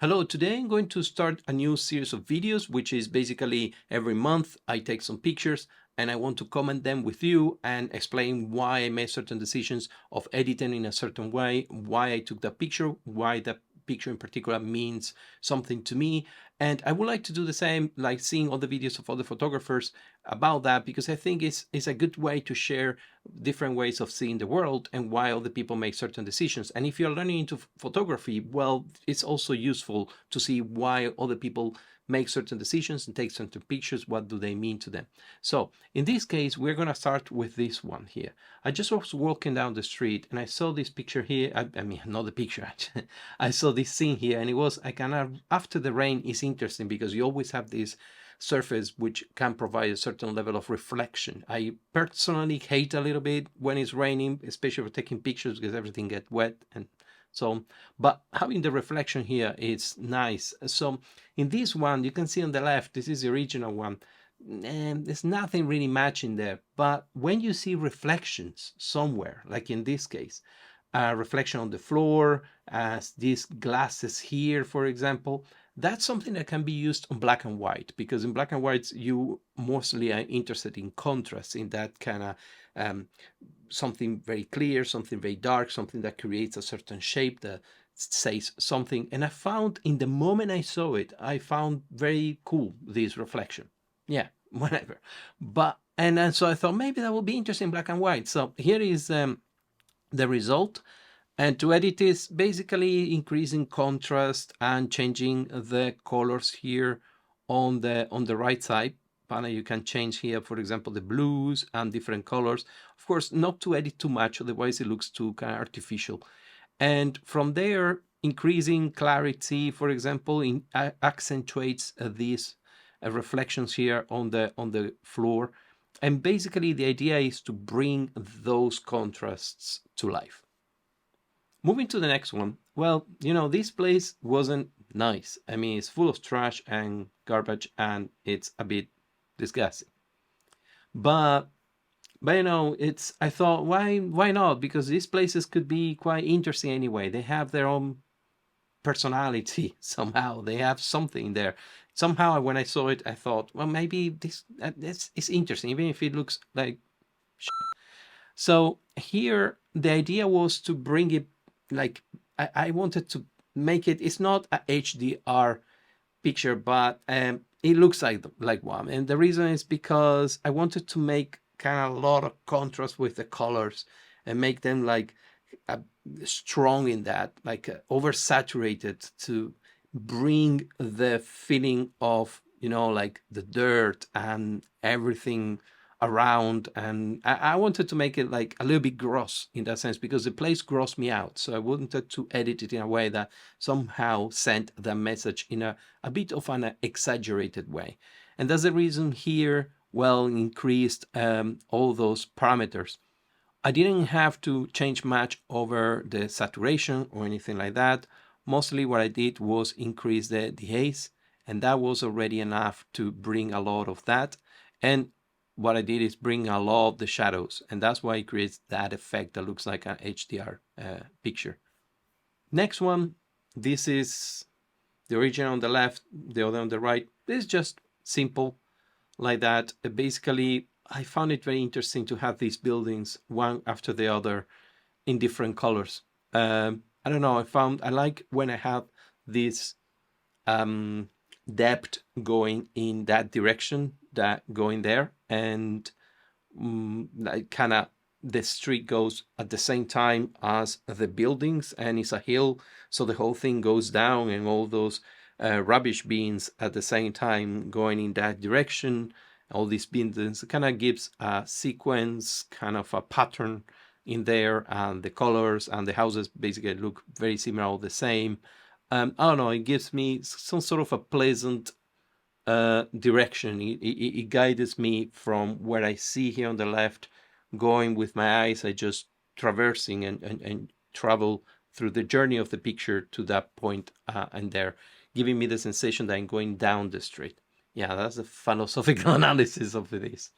Hello, today I'm going to start a new series of videos, which is basically every month I take some pictures and I want to comment them with you and explain why I made certain decisions of editing in a certain way, why I took that picture, why that picture in particular means something to me. And I would like to do the same, like seeing all the videos of other photographers about that, because I think it's a good way to share different ways of seeing the world and why other people make certain decisions. And if you're learning into photography, well, it's also useful to see why other people make certain decisions and take certain pictures. What do they mean to them? So in this case, we're going to start with this one here. I just was walking down the street and I saw this picture here. I mean, not the picture. I saw this scene here, and it was I kind of after the rain is interesting because you always have this surface which can provide a certain level of reflection. I personally hate a little bit when it's raining, especially for taking pictures because everything gets wet and so, but having the reflection here is nice. So in this one, you can see on the left, this is the original one, and there's nothing really matching there. But when you see reflections somewhere, like in this case, a reflection on the floor, as these glasses here, for example, that's something that can be used on black and white, because in black and whites, you mostly are interested in contrast, in that kind of something very clear, something very dark, something that creates a certain shape that says something. And I found in the moment I saw it, I found very cool this reflection. Yeah, whatever. But and so I thought maybe that would be interesting in black and white. So here is the result. And to edit is basically increasing contrast and changing the colors here on the right side panel. You can change here, for example, the blues and different colors. Of course, not to edit too much, otherwise it looks too kind of artificial. And from there, increasing clarity, for example, accentuates these reflections here on the floor. And basically, the idea is to bring those contrasts to life. Moving to the next one, well, this place wasn't nice. I mean, it's full of trash and garbage, and it's a bit disgusting. But I thought, why not? Because these places could be quite interesting anyway. They have their own personality somehow. They have something there. Somehow, when I saw it, I thought, well, maybe this is interesting, even if it looks like shit. So here, the idea was to bring it, like, I wanted to make it, it's not a HDR picture, but it looks like one. And the reason is because I wanted to make kind of a lot of contrast with the colors and make them like strong in that, like oversaturated, to bring the feeling of, like the dirt and everything around. And I wanted to make it like a little bit gross in that sense, because the place grossed me out. So I wanted to edit it in a way that somehow sent the message in a bit of an exaggerated way. And that's the reason here, well, increased all those parameters. I didn't have to change much over the saturation or anything like that. Mostly what I did was increase the haze, and that was already enough to bring a lot of that. And what I did is bring a lot of the shadows, and that's why it creates that effect that looks like an HDR picture. Next one, this is the original on the left, the other on the right. It's just simple like that. Basically, I found it very interesting to have these buildings one after the other in different colors. I don't know, I like when I have this depth going in that direction, that going there, and like kind of the street goes at the same time as the buildings, and it's a hill, so the whole thing goes down, and all those rubbish bins at the same time going in that direction. All these buildings kind of gives a sequence, kind of a pattern in there, and the colors and the houses basically look very similar, all the same. I don't know, it gives me some sort of a pleasant direction. It guides me from where I see here on the left, going with my eyes, I just traversing and travel through the journey of the picture to that point and there, giving me the sensation that I'm going down the street. Yeah, that's a philosophical analysis of this.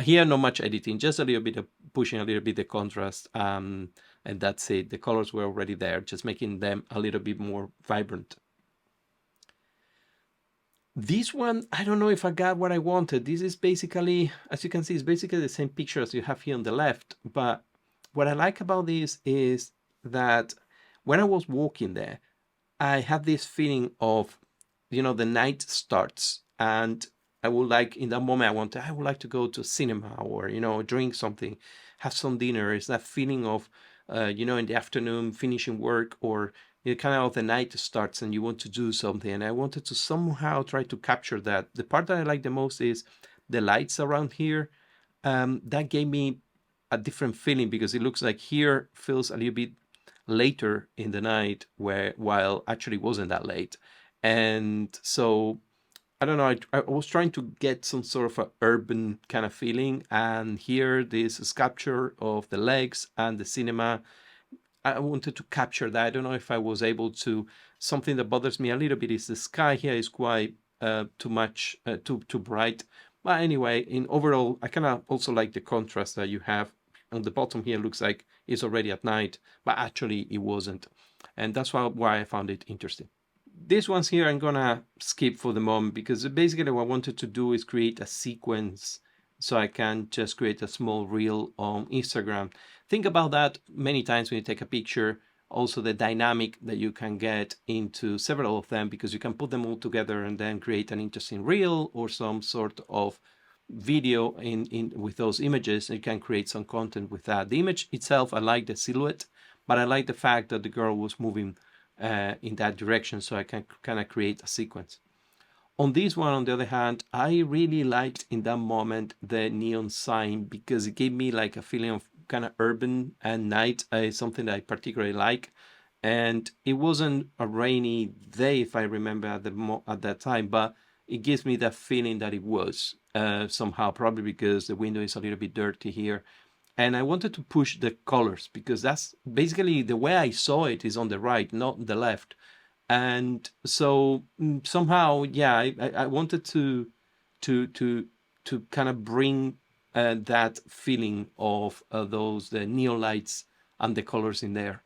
Here, not much editing, just a little bit of pushing a little bit the contrast, and that's it. The colors were already there, just making them a little bit more vibrant. This one, I don't know if I got what I wanted. This is basically, as you can see, it's basically the same picture as you have here on the left. But what I like about this is that when I was walking there, I had this feeling of, you know, the night starts, and I would like, in that moment, I would like to go to cinema, or, you know, drink something, have some dinner. It's that feeling of, you know, in the afternoon, finishing work, or kind of the night starts and you want to do something. And I wanted to somehow try to capture that. The part that I like the most is the lights around here. That gave me a different feeling, because it looks like here feels a little bit later in the night, while actually wasn't that late. And so I don't know, I was trying to get some sort of an urban kind of feeling, and here this sculpture of the legs and the cinema, I wanted to capture that. I don't know if I was able to. Something that bothers me a little bit is the sky here is quite too much, too bright. But anyway, in overall, I kind of also like the contrast that you have on the bottom here. Looks like it's already at night, but actually it wasn't. And that's why I found it interesting. These ones here I'm gonna skip for the moment, because basically what I wanted to do is create a sequence so I can just create a small reel on Instagram. Think about that many times when you take a picture. Also the dynamic that you can get into several of them, because you can put them all together and then create an interesting reel or some sort of video in with those images. You can create some content with that. The image itself, I like the silhouette, but I like the fact that the girl was moving in that direction, so I can kind of create a sequence. On this one, on the other hand, I really liked in that moment the neon sign, because it gave me like a feeling of kind of urban and night, something that I particularly like. And it wasn't a rainy day, if I remember at that time, but it gives me that feeling that it was somehow, probably because the window is a little bit dirty here. And I wanted to push the colors, because that's basically the way I saw it is on the right, not the left. And so somehow, yeah, I wanted to kind of bring that feeling of the neon lights and the colors in there.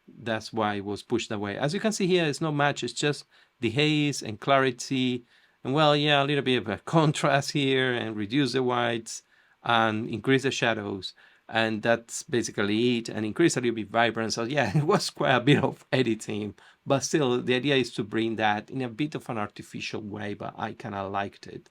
That's why it was pushed away. As you can see here, it's not much. It's just the haze and clarity, and well, yeah, a little bit of a contrast here, and reduce the whites and increase the shadows. And that's basically it, and increase a little bit vibrance. So yeah, it was quite a bit of editing, but still the idea is to bring that in a bit of an artificial way, but I kind of liked it.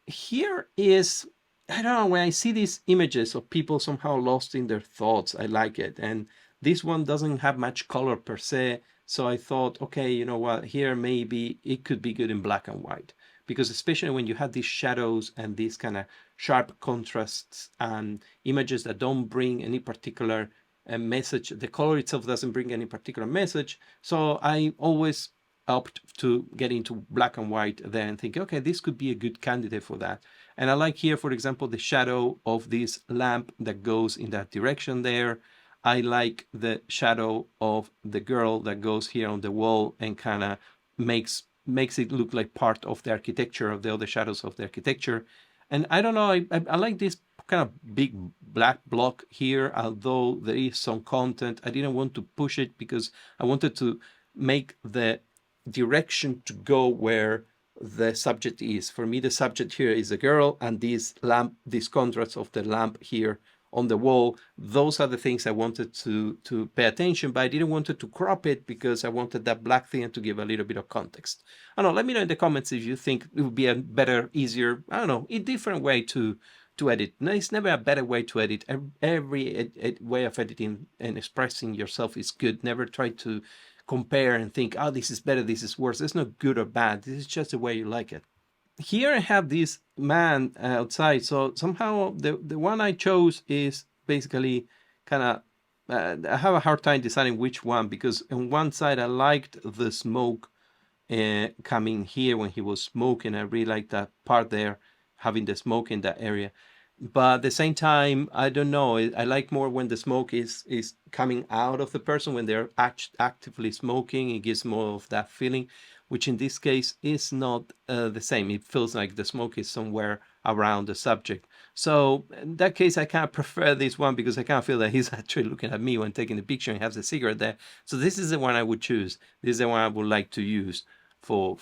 Here is, I don't know, when I see these images of people somehow lost in their thoughts, I like it. And this one doesn't have much color per se, so I thought, okay, you know what, here maybe it could be good in black and white, because especially when you have these shadows and these kind of sharp contrasts and images that don't bring any particular message, the color itself doesn't bring any particular message. So I always opt to get into black and white there and think, okay, this could be a good candidate for that. And I like here, for example, the shadow of this lamp that goes in that direction there. I like the shadow of the girl that goes here on the wall and kind of makes it look like part of the architecture, of the other shadows of the architecture. And I don't know, I like this kind of big black block here, although there is some content. I didn't want to push it because I wanted to make the direction to go where the subject is. For me, the subject here is a girl, and this lamp, this contrast of the lamp here on the wall, those are the things I wanted to pay attention, but I didn't want to crop it because I wanted that black thing to give a little bit of context. I don't know, let me know in the comments if you think it would be a better, easier, I don't know, a different way to edit. No, it's never a better way to edit. Every way of editing and expressing yourself is good. Never try to compare and think, oh, this is better, this is worse. There's no good or bad. This is just the way you like it. Here I have this man outside. So somehow the one I chose is basically kind of, I have a hard time deciding which one, because on one side I liked the smoke coming here when he was smoking. I really liked that part there, having the smoke in that area. But at the same time, I don't know, I like more when the smoke is coming out of the person, when they're actively smoking. It gives more of that feeling, which in this case is not the same. It feels like the smoke is somewhere around the subject. So in that case, I kind of prefer this one, because I kind of feel that he's actually looking at me when taking the picture and has a cigarette there. So this is the one I would choose. This is the one I would like to use for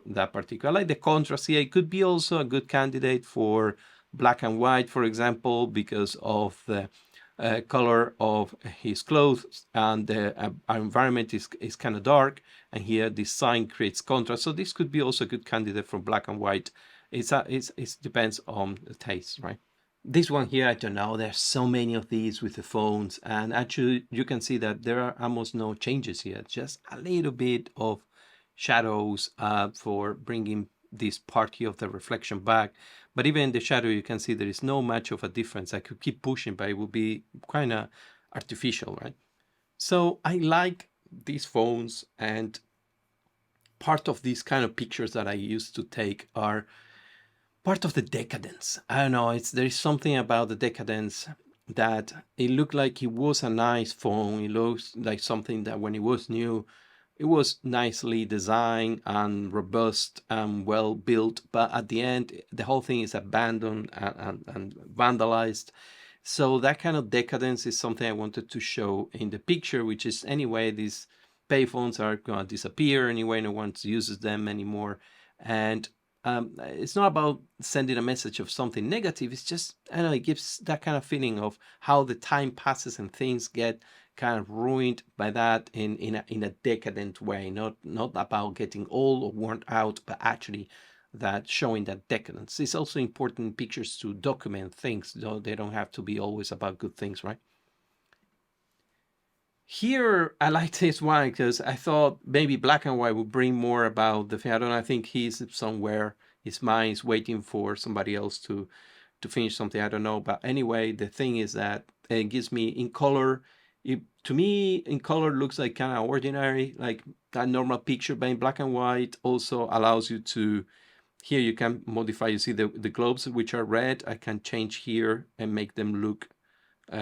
that particular. I like the contrast here. It could be also a good candidate for black and white, for example, because of the color of his clothes, and the our environment is kind of dark, and here this sign creates contrast. So this could be also a good candidate for black and white. It depends on the taste, right? This one here, I don't know, there's so many of these with the phones, and actually you can see that there are almost no changes here, just a little bit of shadows for bringing this part here of the reflection back. But even in the shadow, you can see there is no much of a difference. I could keep pushing, but it would be kind of artificial, right? So I like these phones, and part of these kind of pictures that I used to take are part of the decadence. I don't know, there is something about the decadence that it looked like it was a nice phone. It looks like something that when it was new, it was nicely designed and robust and well built, but at the end, the whole thing is abandoned and vandalized. So that kind of decadence is something I wanted to show in the picture, which is anyway, these payphones are going to disappear anyway, no one uses them anymore. And it's not about sending a message of something negative. It's just, I don't know, it gives that kind of feeling of how the time passes and things get kind of ruined by that in a decadent way. Not about getting old or worn out, but actually that showing that decadence. It's also important in pictures to document things, though they don't have to be always about good things, right? Here, I like this one because I thought maybe black and white would bring more about the thing. I don't know, I think he's somewhere, his mind is waiting for somebody else to finish something, I don't know. But anyway, the thing is that it gives me in color, to me, in color looks like kind of ordinary, like that normal picture, but in black and white also allows you to, here you can modify, you see the globes which are red, I can change here and make them look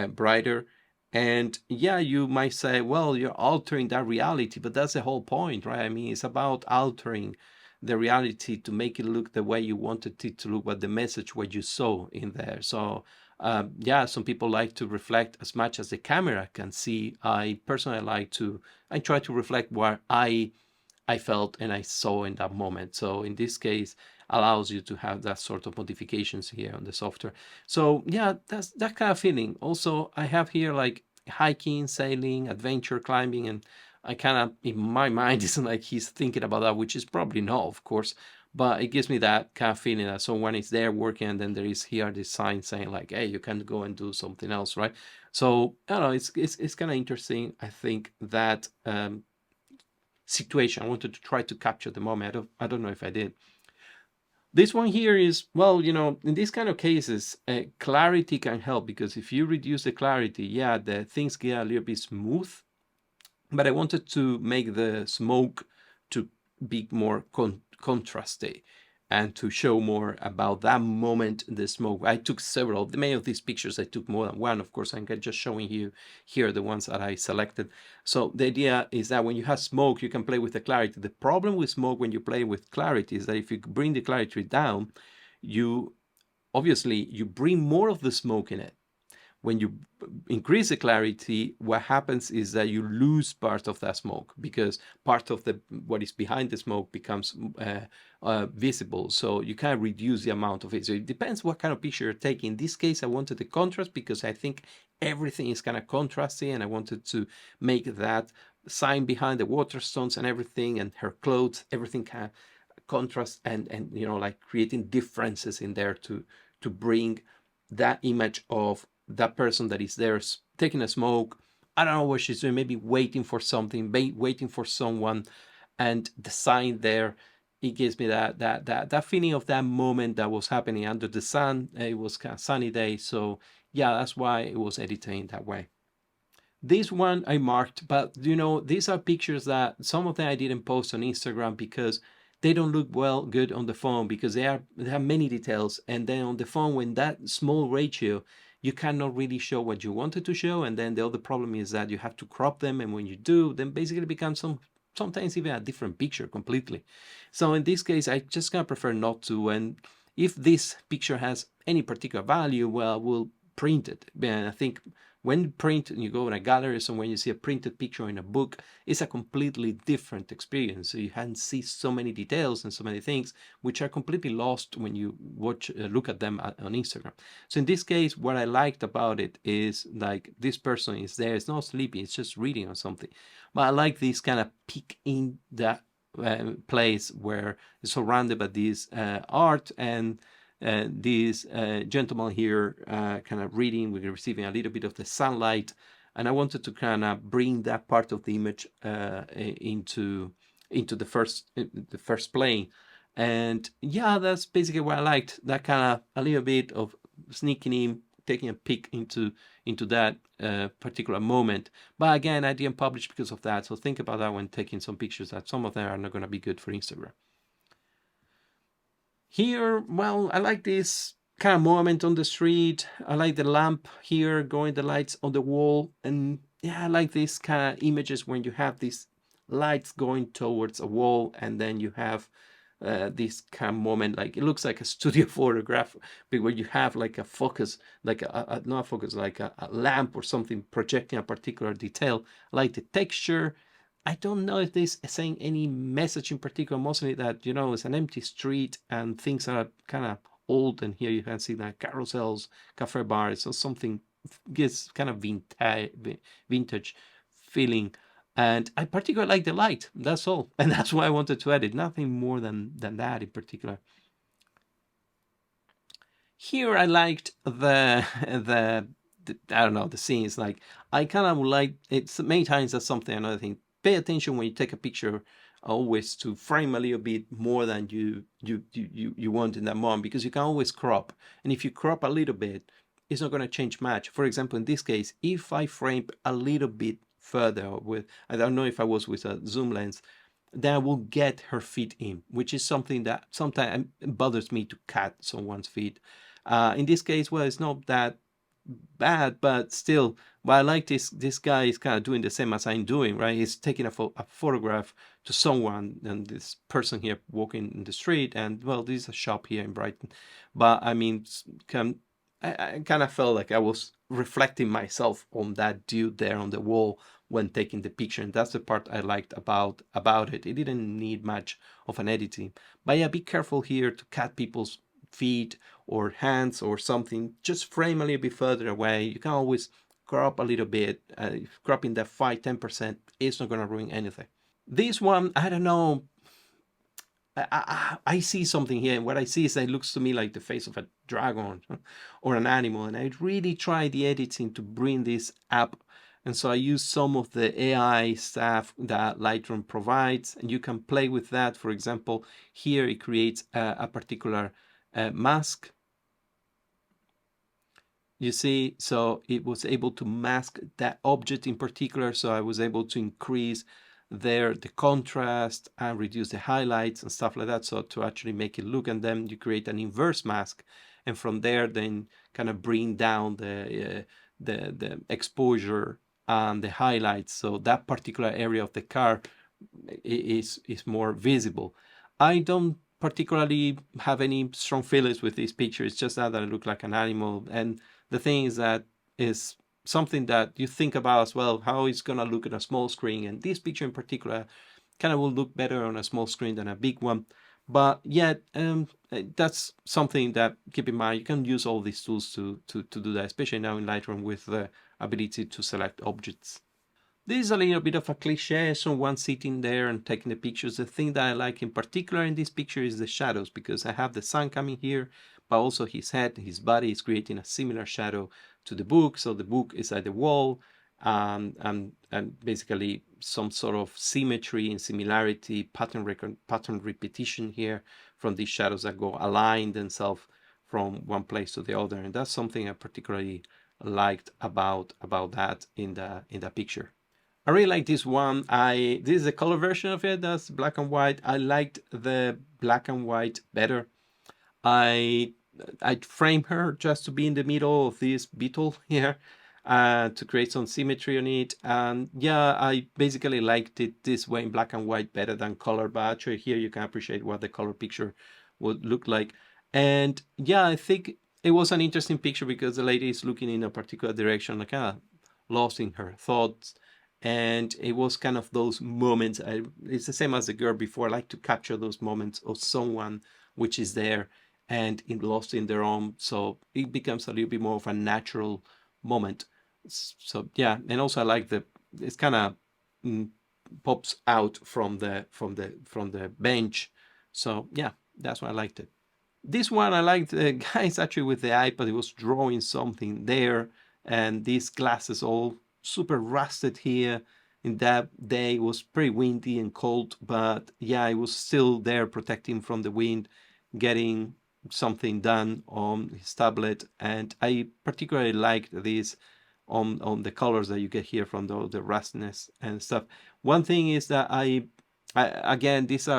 brighter. And yeah, you might say, well, you're altering that reality, but that's the whole point, right? I mean, it's about altering the reality to make it look the way you wanted it to look, what the message, what you saw in there. So yeah, some people like to reflect as much as the camera can see. I personally I try to reflect what I felt and I saw in that moment. So in this case, allows you to have that sort of modifications here on the software. So yeah, that's that kind of feeling. Also, I have here like hiking, sailing, adventure, climbing, and I kind of, in my mind, it's like he's thinking about that, which is probably not, of course, but it gives me that kind of feeling that someone is there working, and then there is here this sign saying like, hey, you can go and do something else, right? So I don't know, it's kind of interesting. I think that situation, I wanted to try to capture the moment. I don't know if I did. This one here is, well, you know, in these kind of cases, clarity can help, because if you reduce the clarity, yeah, the things get a little bit smooth, but I wanted to make the smoke to be more contrasty and to show more about that moment, the smoke. I took several, many of these pictures I took more than one, of course. I'm just showing you here the ones that I selected. So the idea is that when you have smoke, you can play with the clarity. The problem with smoke when you play with clarity is that if you bring the clarity down, you bring more of the smoke in it. When you increase the clarity, what happens is that you lose part of that smoke, because part of what is behind the smoke becomes visible. So you kind of reduce the amount of it. So it depends what kind of picture you're taking. In this case, I wanted the contrast because I think everything is kind of contrasty, and I wanted to make that sign behind the water stones and everything, and her clothes, everything kind of contrast, and you know, like creating differences in there to bring that image of that person that is there taking a smoke. I don't know what she's doing, maybe waiting for something, waiting for someone, and the sign there, it gives me that feeling of that moment that was happening under the sun. It was kind of sunny day, so yeah, that's why it was edited that way. This one I marked, but you know, these are pictures that some of them I didn't post on Instagram because they don't look good on the phone, because they have many details, and then on the phone, when that small ratio, you cannot really show what you wanted to show. And then the other problem is that you have to crop them, and when you do, then basically it becomes sometimes even a different picture completely. So in this case, I just kind of prefer not to. And if this picture has any particular value, well, we'll print it. And I think When you print and you go in a gallery or somewhere, you see a printed picture in a book, it's a completely different experience. So you can see so many details and so many things which are completely lost when you look at them on Instagram. So in this case, what I liked about it is like this person is there, it's not sleeping, it's just reading or something. But I like this kind of peek in that place where it's surrounded by this art, and this gentleman here kind of reading, we're receiving a little bit of the sunlight, and I wanted to kind of bring that part of the image into the first plane. And yeah, that's basically what I liked, that kind of a little bit of sneaking in, taking a peek into that particular moment. But again, I didn't publish because of that, so think about that when taking some pictures, that some of them are not going to be good for Instagram. Here, well, I like this kind of moment on the street. I like the lamp here going, the lights on the wall. And yeah, I like these kind of images when you have these lights going towards a wall, and then you have this kind of moment, like it looks like a studio photograph, but where you have like a focus, like not a focus, like a lamp or something projecting a particular detail. I like the texture. I don't know if this is saying any message in particular, mostly that, you know, it's an empty street and things are kind of old, and here you can see that carousels, cafe bars, or something gives kind of vintage feeling. And I particularly like the light, that's all. And that's why I wanted to edit, nothing more than that in particular. Here I liked the I don't know, the scenes. Like I kind of like it's many times that's something, another thing. Pay attention when you take a picture always to frame a little bit more than you want in that moment, because you can always crop. And if you crop a little bit, it's not going to change much. For example, in this case, if I frame a little bit further with, I don't know if I was with a zoom lens, then I will get her feet in, which is something that sometimes bothers me to cut someone's feet. In this case, well, it's not that bad, but still, but I like this guy is kind of doing the same as I'm doing, right? He's taking a photograph to someone, and this person here walking in the street, and well, this is a shop here in Brighton, but I mean, I kind of felt like I was reflecting myself on that dude there on the wall when taking the picture, and that's the part I liked about it. It didn't need much of an editing, but yeah, be careful here to cut people's feet or hands or something. Just frame a little bit further away. You can always crop a little bit. Cropping that 5-10% is not going to ruin anything. This one, I don't know, I see something here, and what I see is that it looks to me like the face of a dragon or an animal, and I really try the editing to bring this up. And so I use some of the AI stuff that Lightroom provides, and you can play with that. For example, here it creates a particular mask. You see, so it was able to mask that object in particular, so I was able to increase there the contrast and reduce the highlights and stuff like that, so to actually make it look. And then you create an inverse mask, and from there then kind of bring down the exposure and the highlights, so that particular area of the car is more visible. I don't particularly have any strong feelings with this picture. It's just that I look like an animal, and the thing is that is something that you think about as well, how it's gonna look at a small screen, and this picture in particular kind of will look better on a small screen than a big one. But yet, that's something that keep in mind. You can use all these tools to do that, especially now in Lightroom with the ability to select objects. This is a little bit of a cliche, someone sitting there and taking the pictures. The thing that I like in particular in this picture is the shadows, because I have the sun coming here, but also his head, his body is creating a similar shadow to the book. So the book is at the wall, and basically some sort of symmetry and similarity, pattern repetition here from these shadows that go align themselves from one place to the other. And that's something I particularly liked about that in the picture. I really like this one. This is the color version of it, that's black and white. I liked the black and white better. I framed her just to be in the middle of this beetle here, to create some symmetry on it. And yeah, I basically liked it this way in black and white better than color, but actually here you can appreciate what the color picture would look like. And yeah, I think it was an interesting picture because the lady is looking in a particular direction, like lost in her thoughts. And it was kind of those moments. It's the same as the girl before. I like to capture those moments of someone which is there and lost in their own. So it becomes a little bit more of a natural moment. So yeah, and also I like it's kind of pops out from the bench. So yeah, that's why I liked it. This one I liked, guys, actually with the iPad, it was drawing something there, and these glasses all super rusted here. In that day, it was pretty windy and cold, but yeah, it was still there protecting from the wind, getting something done on his tablet. And I particularly liked this on the colors that you get here from the rustiness and stuff. One thing is that I again, this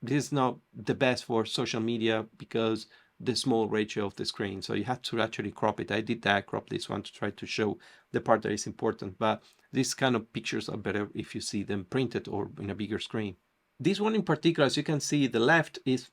is not the best for social media because the small ratio of the screen. So you have to actually crop it. I did that, crop this one to try to show the part that is important. But these kind of pictures are better if you see them printed or in a bigger screen. This one in particular, as you can see, the left is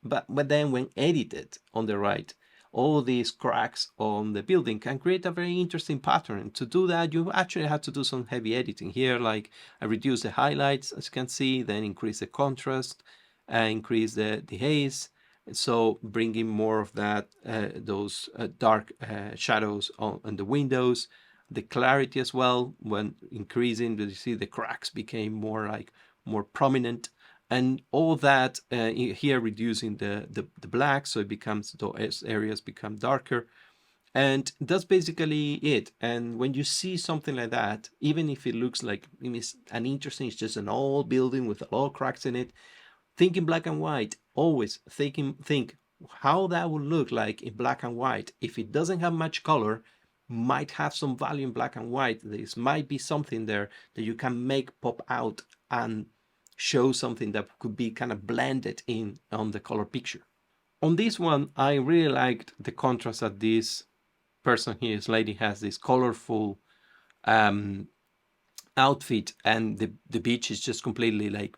but then when edited on the right, all these cracks on the building can create a very interesting pattern. To do that, you actually have to do some heavy editing here. Like I reduce the highlights, as you can see, then increase the contrast, increase the haze. So bringing more of that, those dark shadows on the windows, the clarity as well, when increasing, you see the cracks became more prominent. And all that here reducing the black, so it becomes, those areas become darker. And that's basically it. And when you see something like that, even if it looks like it's it's just an old building with a lot of cracks in it, think in black and white. Always think how that would look like in black and white. If it doesn't have much color, might have some value in black and white. This might be something there that you can make pop out and show something that could be kind of blended in on the color picture. On this one, I really liked the contrast that this person here, this lady, has this colorful outfit, and the beach is just completely like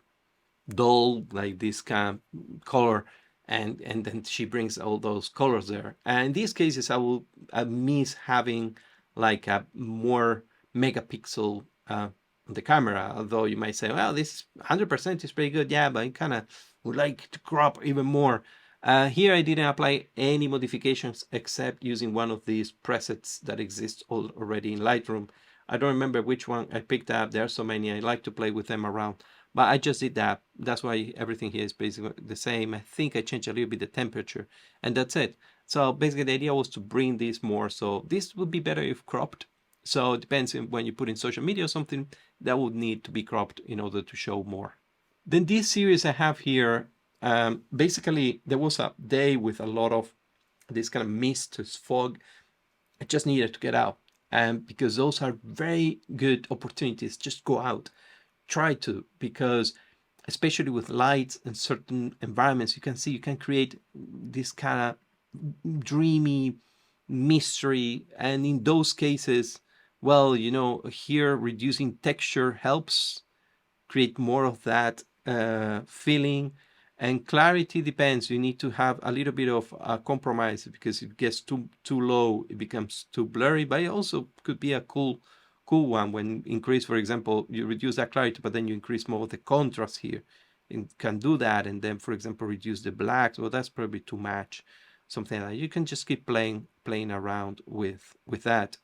dull, like this kind of color, and then she brings all those colors there. And in these cases, I miss having like a more megapixel the camera, although you might say, well, this 100% is pretty good. Yeah, but I kind of would like to crop even more. Here I didn't apply any modifications except using one of these presets that exists already in Lightroom. I don't remember which one I picked up. There are so many. I like to play with them around. But I just did that. That's why everything here is basically the same. I think I changed a little bit the temperature, and that's it. So basically the idea was to bring this more. So this would be better if cropped. So it depends on when you put in social media or something, that would need to be cropped in order to show more. Then this series I have here, basically there was a day with a lot of this kind of mist, fog. I just needed to get out. And because those are very good opportunities, just go out. Try to, because especially with lights and certain environments, you can see you can create this kind of dreamy mystery. And in those cases, well, you know, here reducing texture helps create more of that feeling. And clarity depends. You need to have a little bit of a compromise, because if it gets too low, it becomes too blurry. But it also could be a cool one when increase, for example, you reduce that clarity, but then you increase more of the contrast here. You can do that, and then, for example, reduce the blacks. Well, that's probably too much. Something like that. You can just keep playing around with that.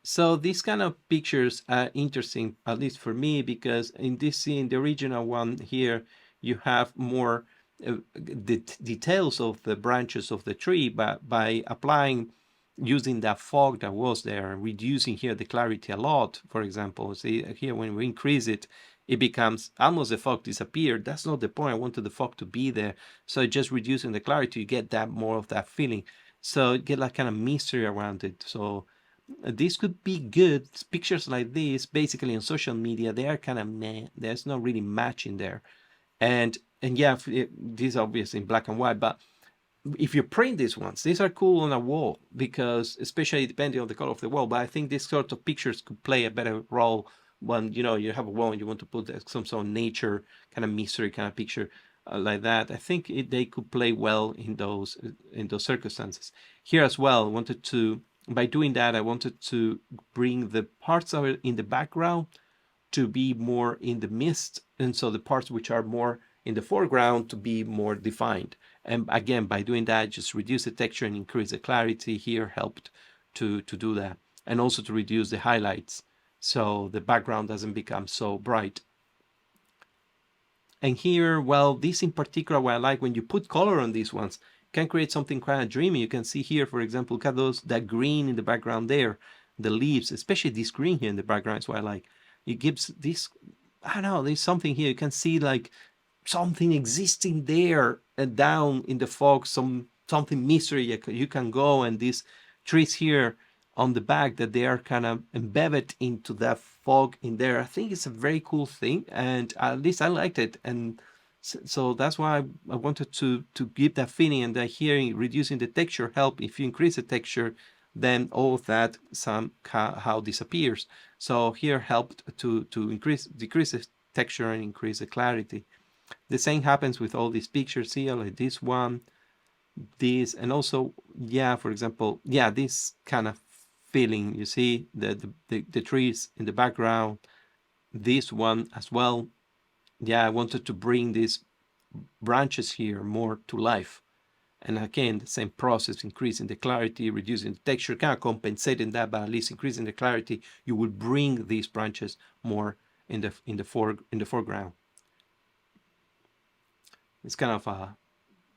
So these kind of pictures are interesting, at least for me, because in this scene, the original one here, you have more the details of the branches of the tree, but by using that fog that was there and reducing here the clarity a lot, for example, see here when we increase it, it becomes almost the fog disappeared. That's not the point. I wanted the fog to be there. So just reducing the clarity, you get that more of that feeling. So you get like kind of mystery around it. So this could be good. Pictures like this, basically on social media, they are kind of meh. There's not really much in there. And yeah, these are obviously in black and white, but if you print these ones, these are cool on a wall, because especially depending on the color of the wall. But I think this sort of pictures could play a better role when, you know, you have a wall and you want to put some sort of nature kind of mystery kind of picture like that. I think they could play well in those circumstances. Here as well, I wanted to by doing that, I wanted to bring the parts of it in the background to be more in the mist, and so the parts which are more in the foreground to be more defined. And again, by doing that, just reduce the texture and increase the clarity. Here helped to do that, and also to reduce the highlights so the background doesn't become so bright. And here, well, this in particular, what I like, when you put color on these ones, can create something kind of dreamy. You can see here, for example, look at that green in the background there, the leaves, especially this green here in the background is what I like. It gives this, I don't know, there's something here. You can see like something existing there and down in the fog, something mystery you can go, and these trees here on the back that they are kind of embedded into that fog in there. I think it's a very cool thing, and at least I liked it, and so that's why I wanted to give that feeling. And that here reducing the texture help. If you increase the texture, then all of that somehow disappears. So here helped to decrease the texture and increase the clarity. The same happens with all these pictures here, like this one, this, and also, yeah, for example, yeah, this kind of feeling, you see the trees in the background, this one as well. Yeah, I wanted to bring these branches here more to life. And again, the same process, increasing the clarity, reducing the texture, kind of compensating that, but at least increasing the clarity, you will bring these branches more in the foreground. It's kind of a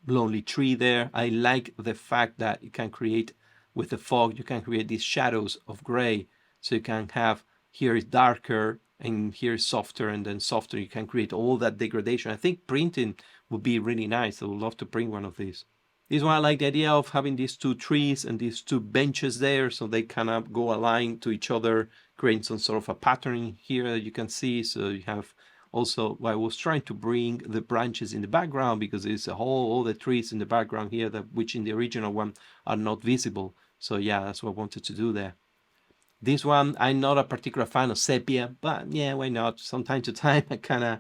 lonely tree there. I like the fact that you can create, with the fog, you can create these shadows of gray. So you can have, here is darker and here is softer, and then softer. You can create all that degradation. I think printing would be really nice. I would love to print one of these. This one, I like the idea of having these two trees and these two benches there, so they kind of go aligned to each other, creating some sort of a pattern here that you can see. So you have also, well, I was trying to bring the branches in the background, because it's all the trees in the background here, which in the original one are not visible. So yeah, that's what I wanted to do there. This one, I'm not a particular fan of sepia, but yeah, why not? From time to time, I kind of,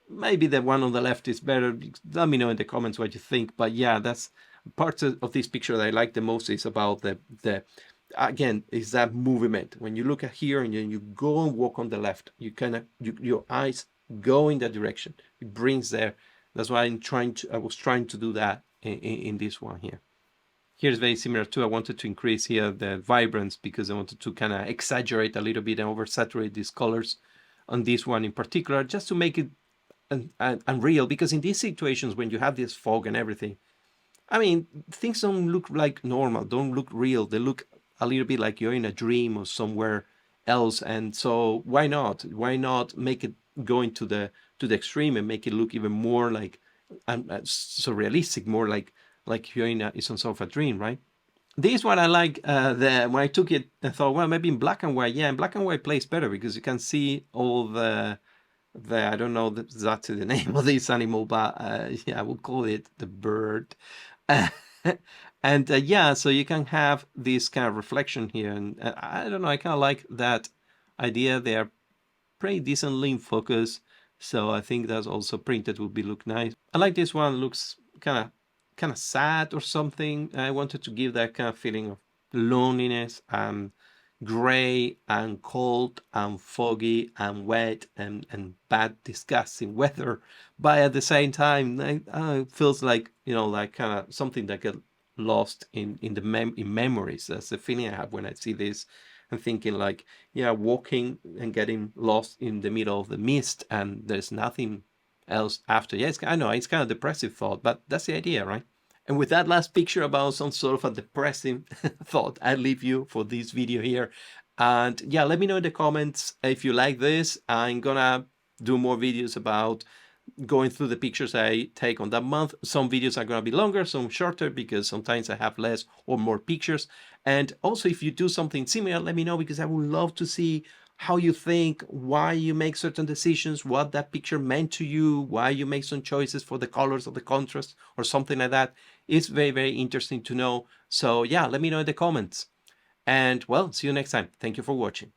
maybe the one on the left is better. Let me know in the comments what you think. But yeah, that's part of this picture that I like the most, is about the again, is that movement. When you look at here and you go and walk on the left, you kind of, your eyes go in that direction. It brings there. That's why I was trying to do that in this one here. Here's very similar too. I wanted to increase here the vibrance, because I wanted to kind of exaggerate a little bit and oversaturate these colors on this one in particular, just to make it unreal. Because in these situations, when you have this fog and everything, I mean, things don't look like normal, don't look real. They look a little bit like you're in a dream or somewhere else. And so why not? Why not make it go into the extreme and make it look even more like so realistic, more like you're in some sort of a dream, right? This one I like, when I took it, I thought, well, maybe in black and white. Yeah, in black and white plays better, because you can see all the I don't know exactly the name of this animal, but yeah, I will call it the bird. And yeah, so you can have this kind of reflection here, and I don't know, I kind of like that idea. They are pretty decently in focus, so I think that's also printed would look nice. I like this one, looks kind of sad or something. I wanted to give that kind of feeling of loneliness and gray and cold and foggy and wet and bad, disgusting weather, but at the same time, it feels like, you know, like kind of something that get lost in memories. That's the feeling I have when I see this. I'm thinking like, yeah, walking and getting lost in the middle of the mist, and there's nothing else after. Yeah, I know it's kind of depressive thought, but that's the idea, right? And with that last picture about some sort of a depressing thought, I leave you for this video here. And yeah, let me know in the comments if you like this. I'm gonna do more videos about going through the pictures I take on that month. Some videos are gonna be longer, some shorter, because sometimes I have less or more pictures. And also, if you do something similar, let me know, because I would love to see how you think, why you make certain decisions, what that picture meant to you, why you make some choices for the colors or the contrast or something like that. It's very, very interesting to know. So yeah, let me know in the comments. And well, see you next time. Thank you for watching.